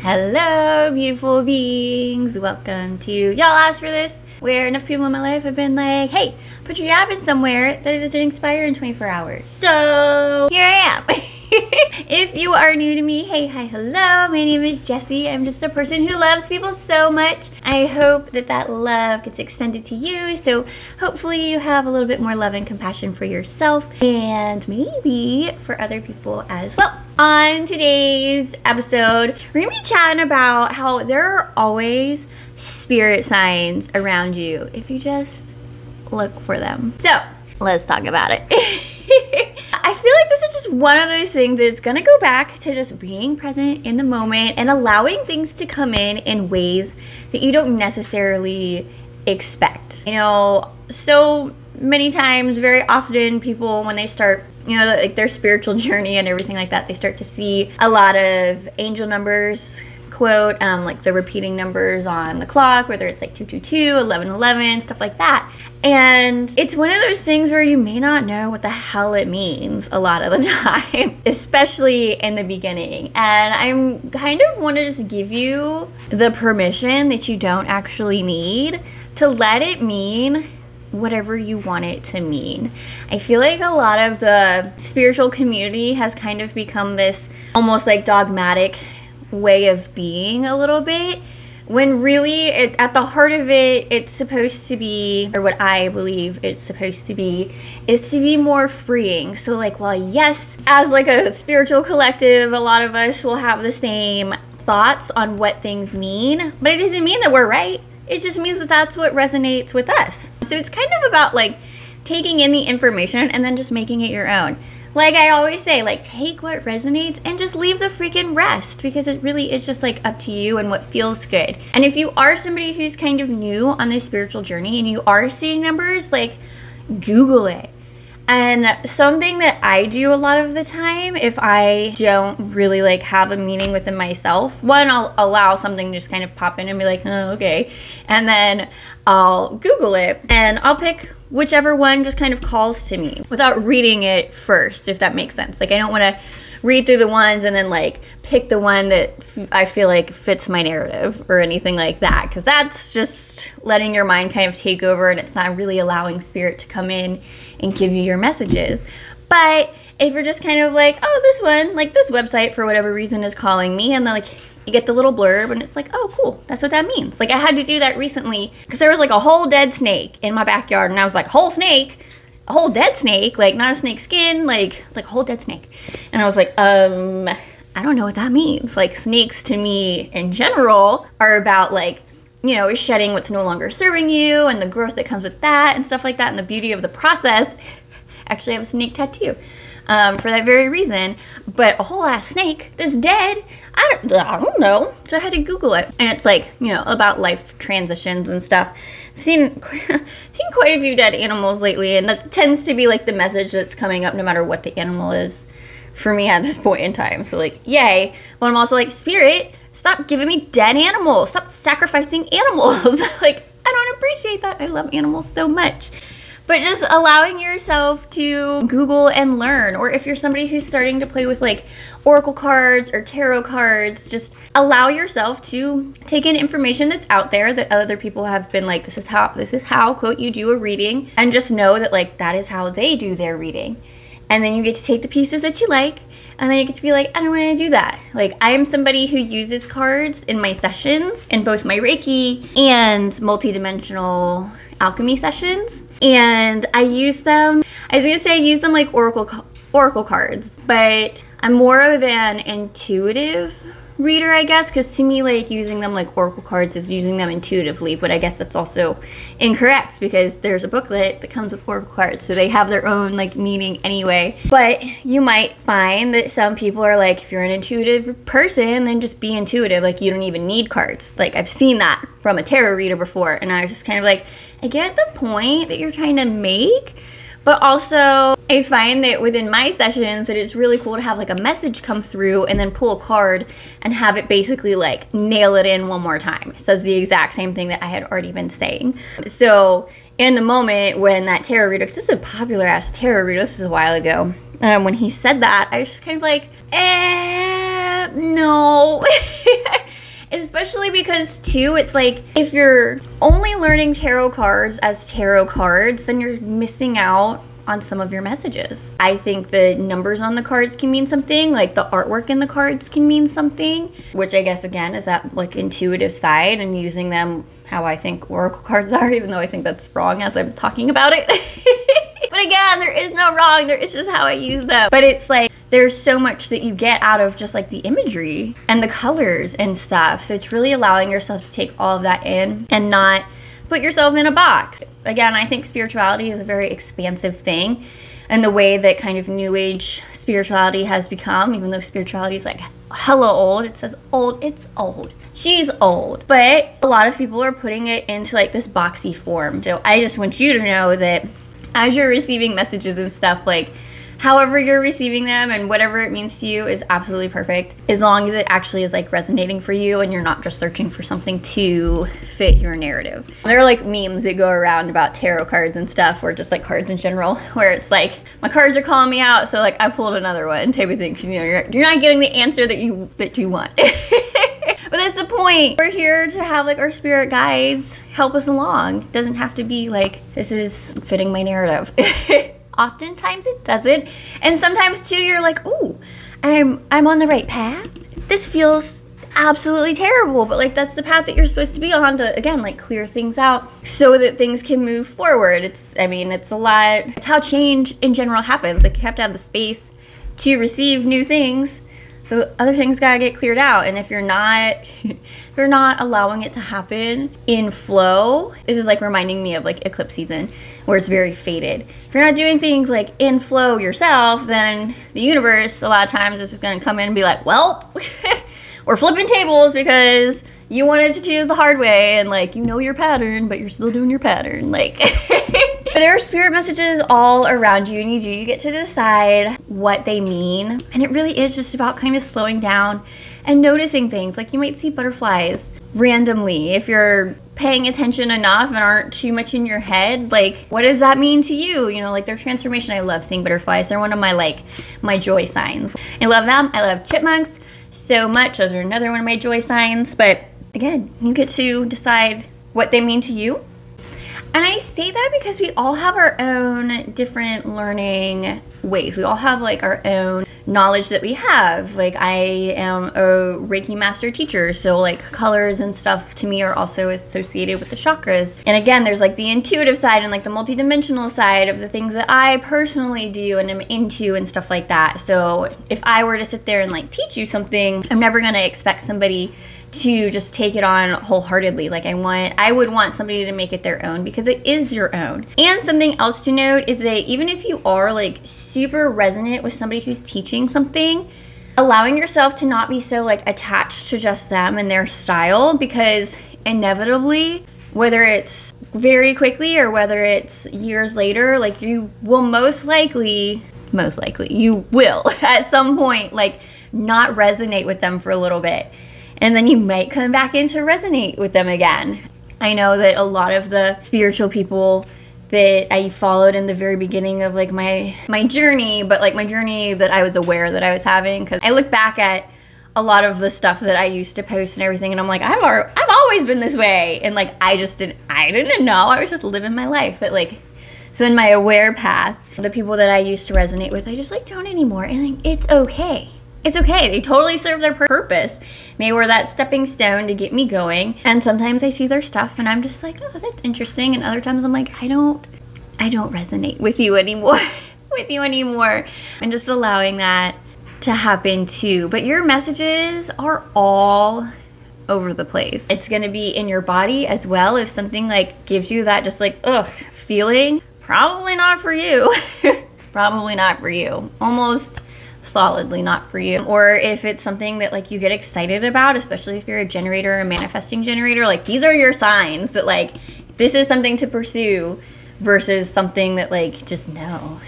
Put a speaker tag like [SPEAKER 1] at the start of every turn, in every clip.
[SPEAKER 1] Hello, beautiful beings. Welcome to Y'all Asked For This, where enough people in my life have been like, hey, put your app in somewhere that doesn't expire in 24 hours. So here I am. If you are new to me, hey, hi, hello. My name is Jessie. I'm just a person who loves people so much. I hope that love gets extended to you. So hopefully you have a little bit more love and compassion for yourself and maybe for other people as well. On today's episode, we're going to be chatting about how there are always spirit signs around you if you just look for them. So let's talk about it. I feel like this is just one of those things that's going to go back to just being present in the moment and allowing things to come in ways that you don't necessarily expect. You know, so many times, very often, people, when they start, you know, like their spiritual journey and everything like that, they start to see a lot of angel numbers, quote, like the repeating numbers on the clock, whether it's like 222, 1111, stuff like that. And it's one of those things where you may not know what the hell it means a lot of the time, especially in the beginning. And I'm kind of want to just give you the permission that you don't actually need to let it mean whatever you want it to mean. I feel like a lot of the spiritual community has kind of become this almost like dogmatic way of being a little bit, when really at the heart of it, it's supposed to be, or what I believe it's supposed to be, is to be more freeing. So like, well, yes, as like a spiritual collective, a lot of us will have the same thoughts on what things mean, but it doesn't mean that we're right. It just means that that's what resonates with us. So it's kind of about like taking in the information and then just making it your own. Like I always say, like, take what resonates and just leave the freaking rest, because it really is just like up to you and what feels good. And if you are somebody who's kind of new on this spiritual journey and you are seeing numbers, like, Google it. And something that I do a lot of the time, if I don't really like have a meaning within myself, one, I'll allow something to just kind of pop in and be like, oh, okay. And then I'll Google it and I'll pick whichever one just kind of calls to me without reading it first, if that makes sense. Like, I don't want to read through the ones and then like pick the one that I feel like fits my narrative or anything like that, because that's just letting your mind kind of take over and it's not really allowing spirit to come in and give you your messages. But if you're just kind of like, oh, this one, like this website for whatever reason is calling me, and then like you get the little blurb and it's like, oh, cool, that's what that means. Like I had to do that recently because there was like a whole dead snake in my backyard, and I was like, whole snake? A whole dead snake? Like not a snake skin, like a whole dead snake. And I was like, I don't know what that means. Like snakes to me in general are about like, you know, shedding what's no longer serving you and the growth that comes with that and stuff like that, and the beauty of the process. Actually, I have a snake tattoo for that very reason. But a whole ass snake that's dead, I don't know. So I had to Google it. And it's like, you know, about life transitions and stuff. I've seen quite a few dead animals lately, and that tends to be like the message that's coming up no matter what the animal is for me at this point in time. So like, yay. But I'm also like, spirit, stop giving me dead animals. Stop sacrificing animals. Like, I don't appreciate that. I love animals so much. But just allowing yourself to Google and learn. Or if you're somebody who's starting to play with like oracle cards or tarot cards, just allow yourself to take in information that's out there that other people have been like, this is how, quote, you do a reading. And just know that like, that is how they do their reading. And then you get to take the pieces that you like, and then you get to be like, I don't want to do that. Like, I am somebody who uses cards in my sessions, in both my Reiki and multidimensional alchemy sessions. And I use them, I was going to say I use them like oracle cards, but I'm more of an intuitive reader, I guess, because to me, like, using them like oracle cards is using them intuitively, but I guess that's also incorrect because there's a booklet that comes with oracle cards, so they have their own like meaning anyway. But you might find that some people are like, if you're an intuitive person, then just be intuitive, like you don't even need cards. Like I've seen that from a tarot reader before, and I was just kind of like, I get the point that you're trying to make, but also I find that within my sessions that it's really cool to have like a message come through and then pull a card and have it basically like nail it in one more time. It says the exact same thing that I had already been saying. So in the moment when that tarot reader, because this is a popular ass tarot reader, this is a while ago, when he said that, I was just kind of like, no. especially because too, it's like if you're only learning tarot cards as tarot cards, then you're missing out on some of your messages. I think the numbers on the cards can mean something, like the artwork in the cards can mean something, which I guess again is that like intuitive side and using them how I think oracle cards are, even though I think that's wrong as I'm talking about it. But again, there is no wrong, there is just how I use them. But it's like there's so much that you get out of just like the imagery and the colors and stuff. So it's really allowing yourself to take all of that in and not put yourself in a box. Again, I think spirituality is a very expansive thing, and the way that kind of new age spirituality has become, even though spirituality is like hella old, it says old, it's old. She's old. But a lot of people are putting it into like this boxy form. So I just want you to know that as you're receiving messages and stuff, like however you're receiving them and whatever it means to you is absolutely perfect, as long as it actually is like resonating for you and you're not just searching for something to fit your narrative. There are like memes that go around about tarot cards and stuff, or just like cards in general, where it's like my cards are calling me out, so like I pulled another one type of thing. You know, you're not getting the answer that you want. But that's the point. We're here to have like our spirit guides help us along. It doesn't have to be like this is fitting my narrative. Oftentimes it doesn't, and sometimes too you're like, ooh, I'm on the right path. This feels absolutely terrible, but like that's the path that you're supposed to be on to, again, like clear things out so that things can move forward. It's a lot. It's how change in general happens. Like you have to have the space to receive new things, so other things gotta get cleared out. And if you're not allowing it to happen in flow, this is like reminding me of like eclipse season where it's very faded. If you're not doing things like in flow yourself, then the universe a lot of times is just gonna come in and be like, well, we're flipping tables because you wanted to choose the hard way, and like you know your pattern, but you're still doing your pattern. Like there are spirit messages all around you, and you get to decide what they mean. And it really is just about kind of slowing down and noticing things. Like you might see butterflies randomly if you're paying attention enough and aren't too much in your head. Like what does that mean to you? You know, like their transformation. I love seeing butterflies. They're one of my joy signs. I love them. I love chipmunks so much. Those are another one of my joy signs. But again, you get to decide what they mean to you. And I say that because we all have our own different learning ways. We all have like our own knowledge that we have. Like I am a Reiki master teacher, so like colors and stuff to me are also associated with the chakras. And again, there's like the intuitive side and like the multidimensional side of the things that I personally do and am into and stuff like that. So if I were to sit there and like teach you something, I'm never gonna expect somebody to just take it on wholeheartedly. Like I would want somebody to make it their own because it is your own. And something else to note is that even if you are like super resonant with somebody who's teaching something, allowing yourself to not be so like attached to just them and their style, because inevitably, whether it's very quickly or whether it's years later, like you will most likely you will at some point like not resonate with them for a little bit. And then you might come back in to resonate with them again. I know that a lot of the spiritual people that I followed in the very beginning of like my journey, but like my journey that I was aware that I was having, because I look back at a lot of the stuff that I used to post and everything, and I'm like, I've always been this way, and like I didn't know. I was just living my life. But like, so in my aware path, the people that I used to resonate with, I just like don't anymore, and like it's okay. It's okay. They totally serve their purpose. They were that stepping stone to get me going. And sometimes I see their stuff and I'm just like, oh, that's interesting. And other times I'm like, I don't resonate with you anymore. And just allowing that to happen too. But your messages are all over the place. It's going to be in your body as well. If something like gives you that just like, ugh, feeling, probably not for you. It's probably not for you. Almost solidly not for you. Or if it's something that like you get excited about, especially if you're a generator, a manifesting generator, like these are your signs that like this is something to pursue versus something that like just no.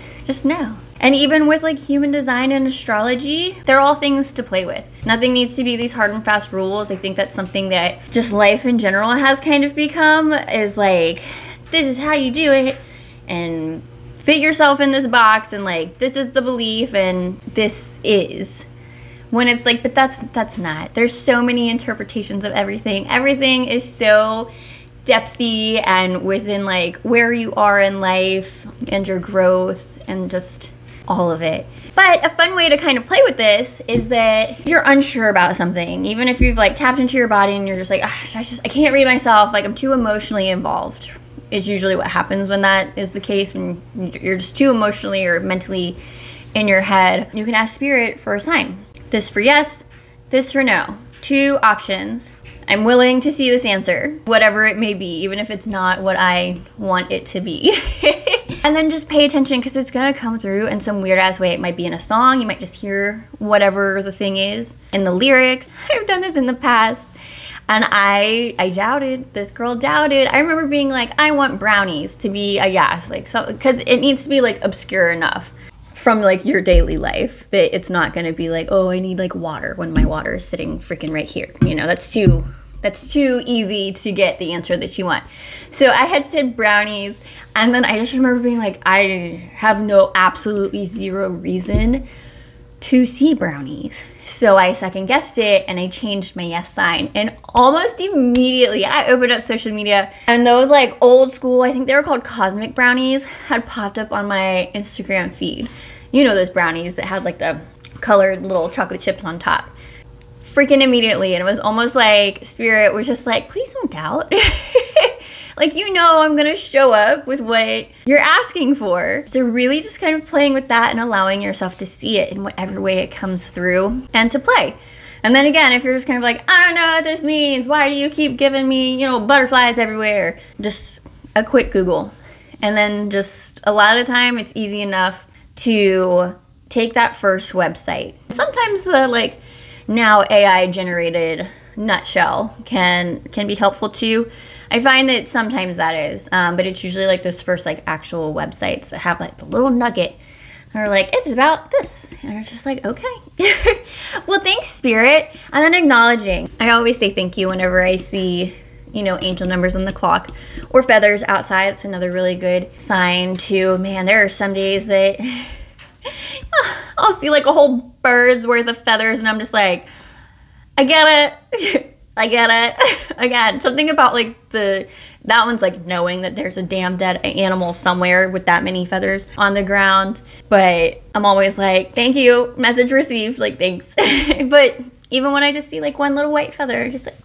[SPEAKER 1] And even with like human design and astrology, they're all things to play with. Nothing needs to be these hard and fast rules. I think that's something that just life in general has kind of become, is like, this is how you do it, and fit yourself in this box, and like, this is the belief, and this is when it's like, but that's not. There's so many interpretations of everything. Everything is so depthy and within like where you are in life and your growth and just all of it. But a fun way to kind of play with this is that if you're unsure about something, even if you've like tapped into your body and you're just like, I can't read myself, like I'm too emotionally involved, is usually what happens when that is the case, when you're just too emotionally or mentally in your head. You can ask Spirit for a sign. This for yes, this for no. 2 options. I'm willing to see this answer, whatever it may be, even if it's not what I want it to be. And then just pay attention, because it's gonna come through in some weird ass way. It might be in a song, you might just hear whatever the thing is in the lyrics. I've done this in the past, and I doubted. This girl doubted. I remember being like, I want brownies to be a yes, like, so, because it needs to be like obscure enough from like your daily life that it's not gonna be like, oh, I need like water when my water is sitting freaking right here. You know, that's too easy to get the answer that you want. So I had said brownies, and then I just remember being like, I have absolutely zero reason to see brownies. So I second guessed it and I changed my yes sign, and almost immediately I opened up social media and those like old school, I think they were called cosmic brownies, had popped up on my Instagram feed. You know, those brownies that had like the colored little chocolate chips on top. Freaking immediately, and it was almost like Spirit was just like, please don't doubt. Like, you know, I'm gonna show up with what you're asking for. So really just kind of playing with that and allowing yourself to see it in whatever way it comes through and to play. And then again, if you're just kind of like, I don't know what this means, why do you keep giving me, you know, butterflies everywhere? Just a quick Google. And then just a lot of the time it's easy enough to take that first website. Sometimes the like now AI generated nutshell can be helpful too. I find that sometimes that is, but it's usually like those first like actual websites that have like the little nugget and are like, it's about this, and it's just like, okay. Well, thanks, Spirit. And then acknowledging. I always say thank you whenever I see, you know, angel numbers on the clock or feathers outside. It's another really good sign too. Man, there are some days that I'll see like a whole bird's worth of feathers and I'm just like, I get it. I get it. Again, something about like that one's like knowing that there's a damn dead animal somewhere with that many feathers on the ground. But I'm always like, thank you, message received, like thanks. But even when I just see like one little white feather, just like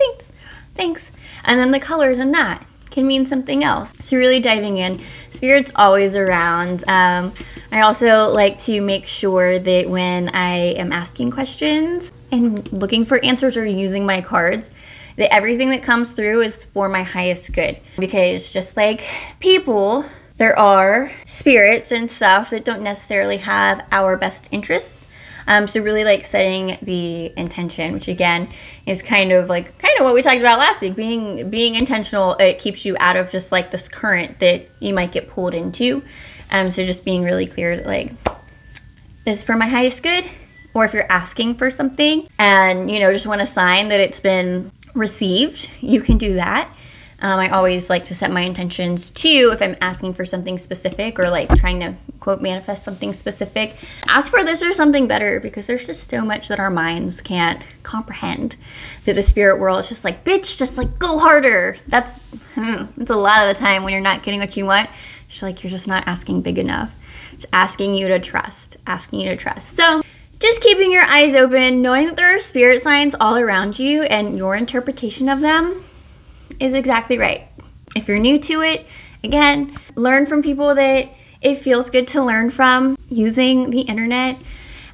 [SPEAKER 1] thanks. And then the colors in that can mean something else. So really diving in. Spirit's always around. I also like to make sure that when I am asking questions and looking for answers or using my cards, that everything that comes through is for my highest good. Because just like people, there are spirits and stuff that don't necessarily have our best interests. So really like setting the intention, which again is kind of what we talked about last week, being intentional. It keeps you out of just like this current that you might get pulled into. So just being really clear that like, this is for my highest good. Or if you're asking for something and, you know, just want a sign that it's been received, you can do that. I always like to set my intentions too if I'm asking for something specific or like trying to quote manifest something specific. Ask for this or something better, because there's just so much that our minds can't comprehend, that the spirit world is just like, bitch, just like go harder. That's a lot of the time when you're not getting what you want. It's like you're just not asking big enough. It's asking you to trust. So just keeping your eyes open, knowing that there are spirit signs all around you and your interpretation of them is exactly right. If you're new to it, again, learn from people that it feels good to learn from, using the internet,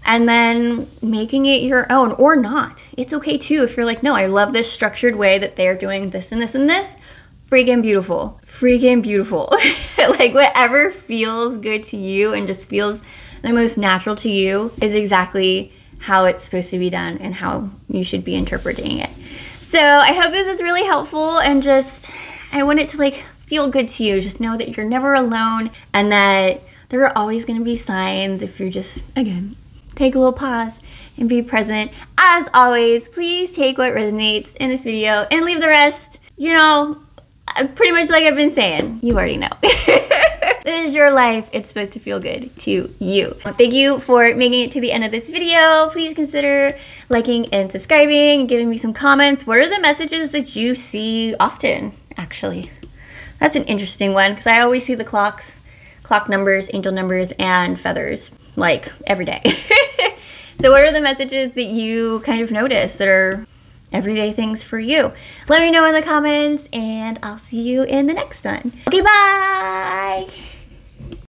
[SPEAKER 1] and then making it your own or not. It's okay too if you're like, no, I love this structured way that they're doing this and this and this. Freaking beautiful. Like whatever feels good to you and just feels the most natural to you is exactly how it's supposed to be done and how you should be interpreting it. So I hope this is really helpful, and just, I want it to like feel good to you. Just know that you're never alone and that there are always going to be signs if you're just, again, take a little pause and be present. As always, please take what resonates in this video and leave the rest, you know, pretty much like I've been saying. You already know. This is your life. It's supposed to feel good to you. Thank you for making it to the end of this video. Please consider liking and subscribing, giving me some comments. What are the messages that you see often, actually? That's an interesting one because I always see the clock numbers, angel numbers, and feathers, like every day. So what are the messages that you kind of notice that are everyday things for you? Let me know in the comments, and I'll see you in the next one. Okay, bye!